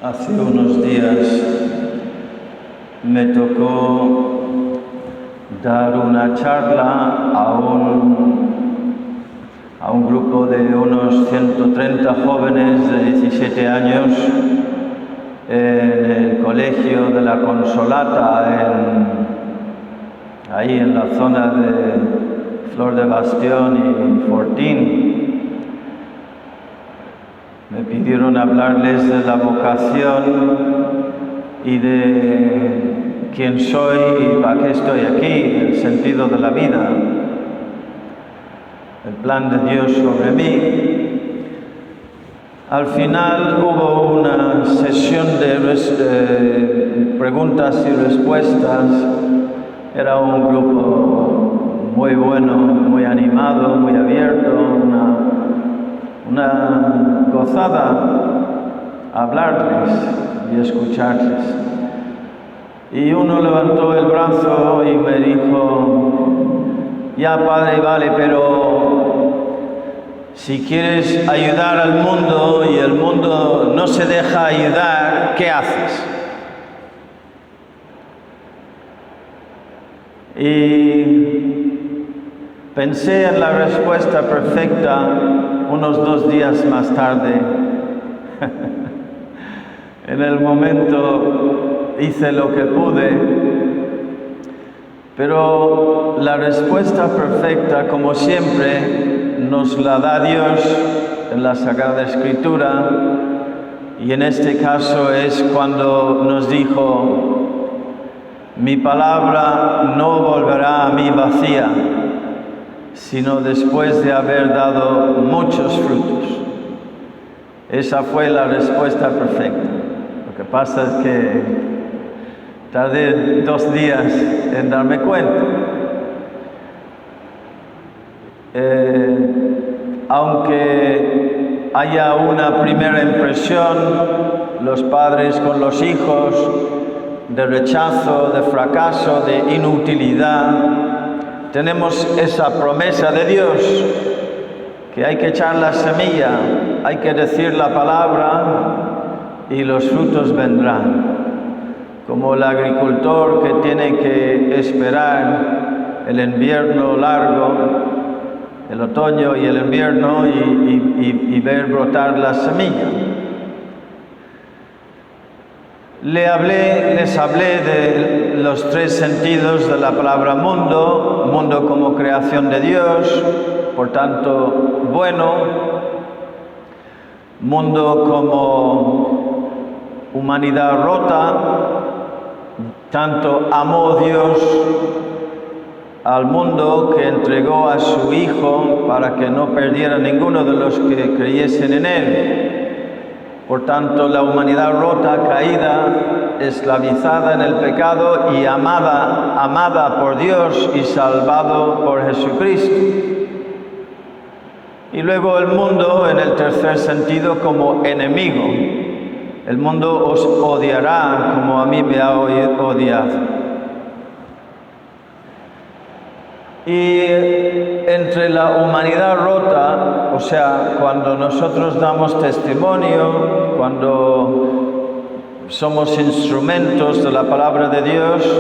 Hace unos días me tocó dar una charla a un grupo de unos 130 jóvenes de 17 años en el Colegio de la Consolata, ahí en la zona de Flor de Bastión y Fortín. Me pidieron hablarles de la vocación y de quién soy y para qué estoy aquí, el sentido de la vida, el plan de Dios sobre mí. Al final hubo una sesión de preguntas y respuestas. Era un grupo muy bueno, muy animado, muy abierto, una gozada hablarles y escucharles. Y uno levantó el brazo y me dijo: ya padre, vale, pero si quieres ayudar al mundo y el mundo no se deja ayudar, ¿qué haces? Y pensé en la respuesta perfecta unos 2 días más tarde. En el momento hice lo que pude, pero la respuesta perfecta, como siempre, nos la da Dios en la Sagrada Escritura, y en este caso es cuando nos dijo: mi palabra no volverá a mí vacía, sino después de haber dado muchos frutos. Esa fue la respuesta perfecta. Lo que pasa es que tardé 2 días en darme cuenta. Aunque haya una primera impresión, los padres con los hijos, de rechazo, de fracaso, de inutilidad, tenemos esa promesa de Dios, que hay que echar la semilla, hay que decir la palabra y los frutos vendrán. Como el agricultor que tiene que esperar el invierno largo, el otoño y el invierno, y ver brotar la semilla. Les hablé de los 3 sentidos de la palabra mundo: mundo como creación de Dios, por tanto bueno; mundo como humanidad rota, tanto amó Dios al mundo que entregó a su Hijo para que no perdiera ninguno de los que creyesen en Él. Por tanto, la humanidad rota, caída, esclavizada en el pecado y amada por Dios y salvado por Jesucristo. Y luego el mundo, en el tercer sentido, como enemigo. El mundo os odiará como a mí me ha odiado. Y entre la humanidad rota, o sea, cuando nosotros damos testimonio, cuando somos instrumentos de la palabra de Dios,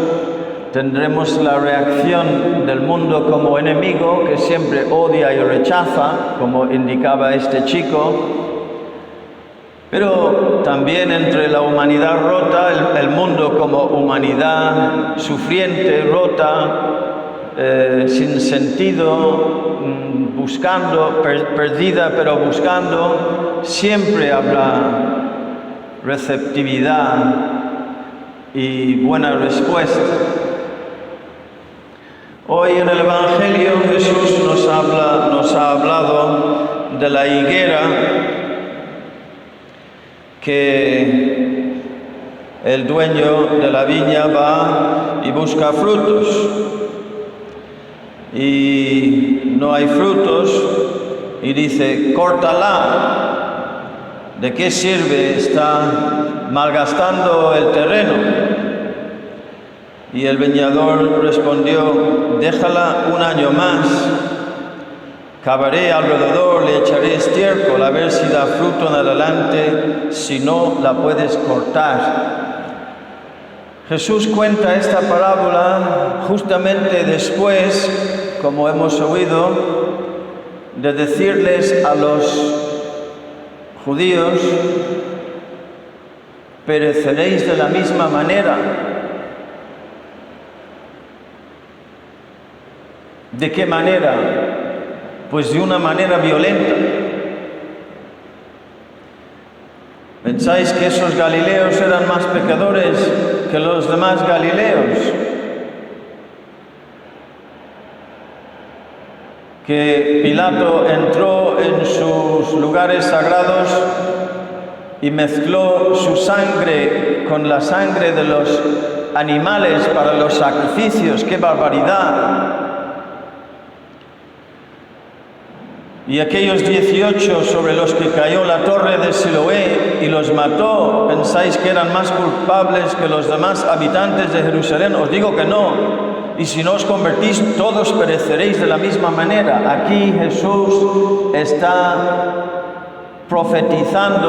tendremos la reacción del mundo como enemigo, que siempre odia y rechaza, como indicaba este chico. Pero también entre la humanidad rota, el mundo como humanidad sufriente, rota, sin sentido, buscando, perdida pero buscando, siempre habrá receptividad y buena respuesta. Hoy en el Evangelio Jesús nos ha hablado de la higuera, que el dueño de la viña va y busca frutos, y no hay frutos, y dice: córtala, ¿de qué sirve? Está malgastando el terreno. Y el viñador respondió: déjala un año más, Cavaré alrededor, le echaré estiércol a ver si da fruto en adelante, si no la puedes cortar. Jesús cuenta esta parábola justamente después, como hemos oído, de decirles a los judíos: pereceréis de la misma manera. ¿De qué manera? Pues de una manera violenta. ¿Pensáis que esos galileos eran más pecadores que los demás galileos? Que Pilato entró en sus lugares sagrados y mezcló su sangre con la sangre de los animales para los sacrificios. ¡Qué barbaridad! Y aquellos 18 sobre los que cayó la torre de Siloé y los mató, ¿pensáis que eran más culpables que los demás habitantes de Jerusalén? Os digo que no. Y si no os convertís, todos pereceréis de la misma manera. Aquí Jesús está profetizando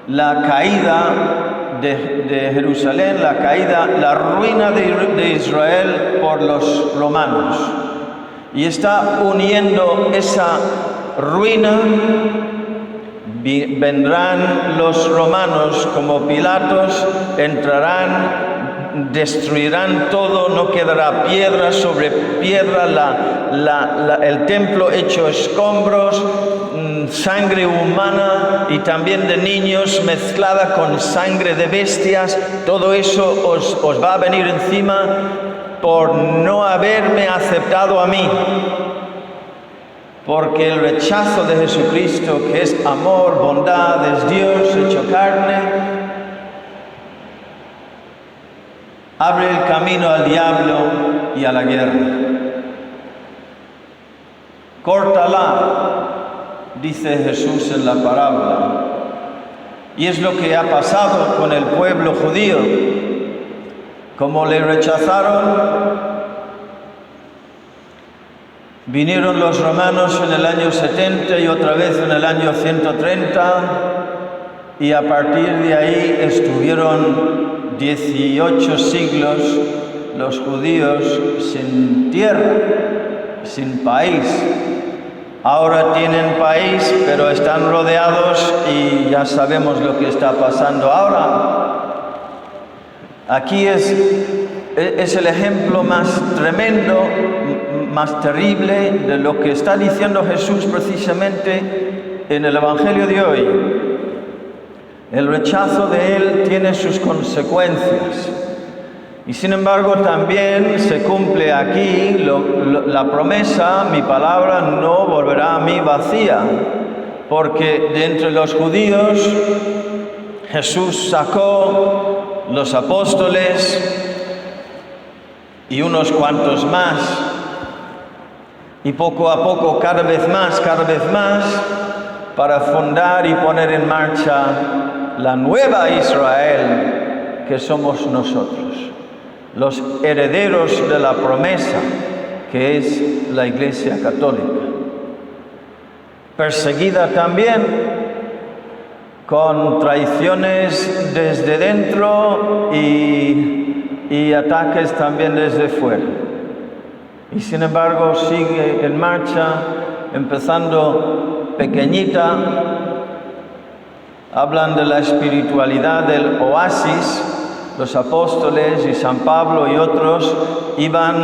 la caída de Jerusalén, la ruina de Israel por los romanos. Y está uniendo esa ruina. Vendrán los romanos como Pilatos, entrarán, destruirán todo, no quedará piedra sobre piedra, el templo hecho escombros, sangre humana y también de niños mezclada con sangre de bestias. Todo eso os va a venir encima por no haberme aceptado a mí. Porque el rechazo de Jesucristo, que es amor, bondad, es Dios hecho carne, abre el camino al diablo y a la guerra. Córtala, dice Jesús en la parábola. Y es lo que ha pasado con el pueblo judío. Como le rechazaron, vinieron los romanos en el año 70 y otra vez en el año 130, y a partir de ahí estuvieron 18 siglos los judíos sin tierra, sin país. Ahora tienen país, pero están rodeados y ya sabemos lo que está pasando ahora. Aquí es el ejemplo más tremendo, más terrible de lo que está diciendo Jesús precisamente en el Evangelio de hoy. El rechazo de Él tiene sus consecuencias. Y sin embargo también se cumple aquí la promesa: mi palabra no volverá a mí vacía. Porque de entre los judíos Jesús sacó los apóstoles y unos cuantos más, y poco a poco, cada vez más, para fundar y poner en marcha la nueva Israel que somos nosotros, los herederos de la promesa que es la Iglesia Católica. Perseguida también, con traiciones desde dentro y ataques también desde fuera. Y sin embargo sigue en marcha, empezando pequeñita. Hablan de la espiritualidad del oasis. Los apóstoles y San Pablo y otros iban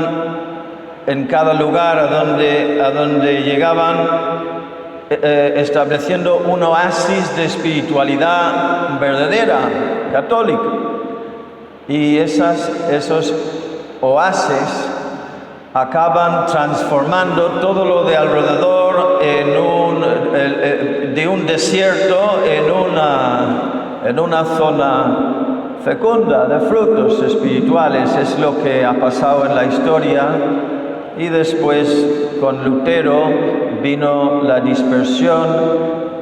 en cada lugar a donde llegaban, estableciendo un oasis de espiritualidad verdadera, católica. Y esos oasis acaban transformando todo lo de alrededor de un desierto en una zona fecunda de frutos espirituales. Es lo que ha pasado en la historia. Y después con Lutero vino la dispersión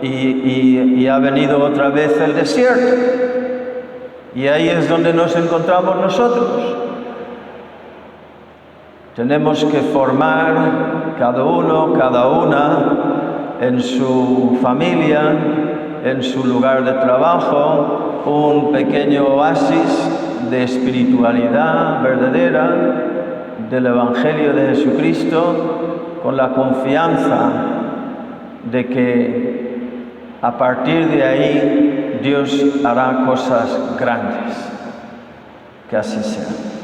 y ha venido otra vez el desierto. Y ahí es donde nos encontramos nosotros. Tenemos que formar cada uno, cada una, en su familia, en su lugar de trabajo, un pequeño oasis de espiritualidad verdadera del Evangelio de Jesucristo, con la confianza de que a partir de ahí Dios hará cosas grandes. Que así sea.